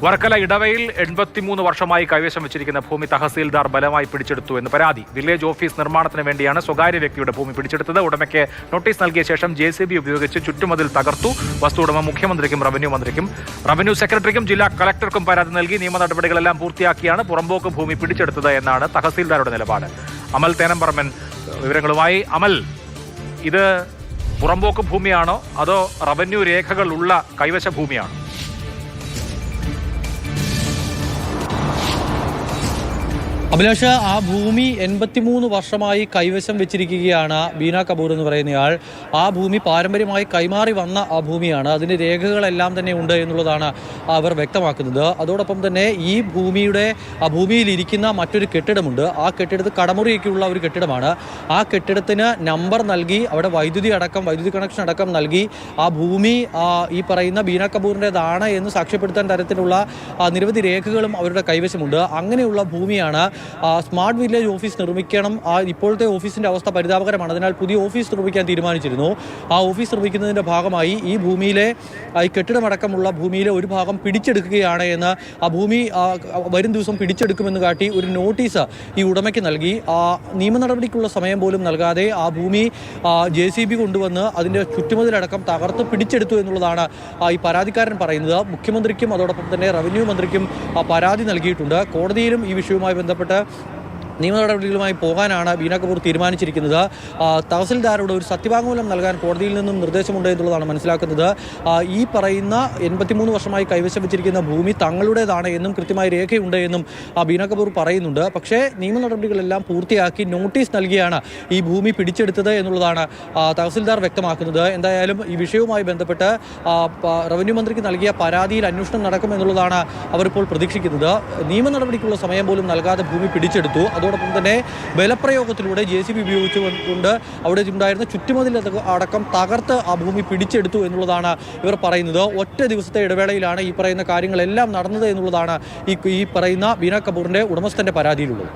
വർക്കല ഇടവയിൽ 83 വർഷമായി കൈവശം വെച്ചിരിക്കുന്ന ഭൂമി തഹസീൽദാർ ബലമായി പിടിച്ചെടുത്തു എന്ന് പരാതി. വില്ലേജ് ഓഫീസ് നിർമ്മാണത്തിന് വേണ്ടിയാണ് സ്വകാര്യ വ്യക്തിയുടെ ഭൂമി പിടിച്ചെടുത്തത്. ഉടമയ്ക്ക് നോട്ടീസ് നൽകിയ ശേഷം JCB ഉപയോഗിച്ച് ചുറ്റുമതിൽ തകർത്തു. വസ്തു ഉടമ മുഖ്യമന്ത്രിക്കും റവന്യൂ മന്ത്രിക്കും റവന്യൂ സെക്രട്ടറിക്കും ജില്ലാ കളക്ടർക്കും പരാതി നൽകി. നിയമ നടപടികളെല്ലാം പൂർത്തിയാക്കിയാണ് പുറമ്പോക്ക് ഭൂമി പിടിച്ചെടുത്തത് എന്നാണ് തഹസീൽദാരുടെ നിലപാട്. അമൽ തേനമ്പറമ്പൻ വിവരങ്ങളുമായി. അമൽ, ഇത് പുറമ്പോക്ക് ഭൂമിയാണോ അതോ റവന്യൂ രേഖകൾ ഉള്ള കൈവശ ഭൂമിയാണോ? അഭിലാഷ, ആ ഭൂമി 83 വർഷമായി കൈവശം വെച്ചിരിക്കുകയാണ് ബീന കപൂർ എന്ന് പറയുന്നയാൾ. ആ ഭൂമി പാരമ്പര്യമായി കൈമാറി വന്ന ആ ഭൂമിയാണ്. അതിൻ്റെ രേഖകളെല്ലാം തന്നെ ഉണ്ട് എന്നുള്ളതാണ് അവർ വ്യക്തമാക്കുന്നത്. അതോടൊപ്പം തന്നെ ഈ ഭൂമിയിലിരിക്കുന്ന മറ്റൊരു കെട്ടിടമുണ്ട്. ആ കെട്ടിടത്ത് കടമുറിയൊക്കെയുള്ള ഒരു കെട്ടിടമാണ്. ആ കെട്ടിടത്തിന് നമ്പർ നൽകി അവിടെ വൈദ്യുതി കണക്ഷൻ അടക്കം നൽകി ആ ഭൂമി ഈ പറയുന്ന ബീന കപൂറിൻ്റെതാണ് എന്ന് സാക്ഷ്യപ്പെടുത്താൻ തരത്തിലുള്ള നിരവധി രേഖകളും അവരുടെ കൈവശമുണ്ട്. അങ്ങനെയുള്ള ഭൂമിയാണ് സ്മാർട്ട് വില്ലേജ് ഓഫീസ് നിർമ്മിക്കണം. ഇപ്പോഴത്തെ ഓഫീസിന്റെ അവസ്ഥ പരിതാപകരമാണ്. അതിനാൽ പുതിയ ഓഫീസ് നിർമ്മിക്കാൻ തീരുമാനിച്ചിരുന്നു. ആ ഓഫീസ് നിർമ്മിക്കുന്നതിന്റെ ഭാഗമായി ഈ ഭൂമിയിലെ ഈ കെട്ടിടമടക്കമുള്ള ഭൂമിയിലെ ഒരു ഭാഗം പിടിച്ചെടുക്കുകയാണ് എന്ന് ആ ഭൂമി വരും ദിവസം പിടിച്ചെടുക്കുമെന്ന് കാട്ടി ഒരു നോട്ടീസ് ഈ ഉടമയ്ക്ക് നൽകി. നിയമ നടപടിക്കുള്ള സമയം പോലും നൽകാതെ ആ ഭൂമി JCB കൊണ്ടുവന്ന് അതിൻ്റെ ചുറ്റുമതിലടക്കം തകർത്ത് പിടിച്ചെടുത്തു എന്നുള്ളതാണ് ഈ പരാതിക്കാരൻ പറയുന്നത്. മുഖ്യമന്ത്രിക്കും അതോടൊപ്പം തന്നെ റവന്യൂ മന്ത്രിക്കും പരാതി നൽകിയിട്ടുണ്ട്. കോടതിയിലും ഈ വിഷയവുമായി ബന്ധപ്പെട്ട് നിയമ നടപടികളുമായി പോകാനാണ് ബീന കപൂർ തീരുമാനിച്ചിരിക്കുന്നത്. തഹസിൽദാരോട് ഒരു സത്യവാങ്മൂലം നൽകാൻ കോടതിയിൽ നിന്നും നിർദ്ദേശമുണ്ട് എന്നുള്ളതാണ് മനസ്സിലാക്കുന്നത്. ഈ പറയുന്ന 83 വർഷമായി കൈവശം വെച്ചിരിക്കുന്ന ഭൂമി തങ്ങളുടേതാണ് എന്നും കൃത്യമായ രേഖയുണ്ട് എന്നും ബീന കപൂർ പറയുന്നുണ്ട്. പക്ഷേ നിയമ നടപടികളെല്ലാം പൂർത്തിയാക്കി നോട്ടീസ് നൽകിയാണ് ഈ ഭൂമി പിടിച്ചെടുത്തത് എന്നുള്ളതാണ് തഹസിൽദാർ വ്യക്തമാക്കുന്നത്. എന്തായാലും ഈ വിഷയവുമായി ബന്ധപ്പെട്ട് റവന്യൂ മന്ത്രിക്ക് നൽകിയ പരാതിയിൽ അന്വേഷണം നടക്കുമെന്നുള്ളതാണ് അവരിപ്പോൾ പ്രതീക്ഷിക്കുന്നത്. നിയമ നടപടിക്കുള്ള സമയം പോലും നൽകാതെ ഭൂമി പിടിച്ചെടുത്തു. അതോടൊപ്പം തന്നെ ബലപ്രയോഗത്തിലൂടെ JCB ഉപയോഗിച്ചുകൊണ്ട് അവിടെ ഉണ്ടായിരുന്ന ചുറ്റുമതിൽ അടക്കം തകർത്ത് ആ ഭൂമി പിടിച്ചെടുത്തു എന്നുള്ളതാണ് ഇവർ പറയുന്നത്. ഒറ്റ ദിവസത്തെ ഇടവേളയിലാണ് ഈ പറയുന്ന കാര്യങ്ങളെല്ലാം നടന്നത് എന്നുള്ളതാണ് ഈ പറയുന്ന ബീന കപൂറിന്റെ ഉടമസ്ഥന്റെ പരാതിയിലുള്ളത്.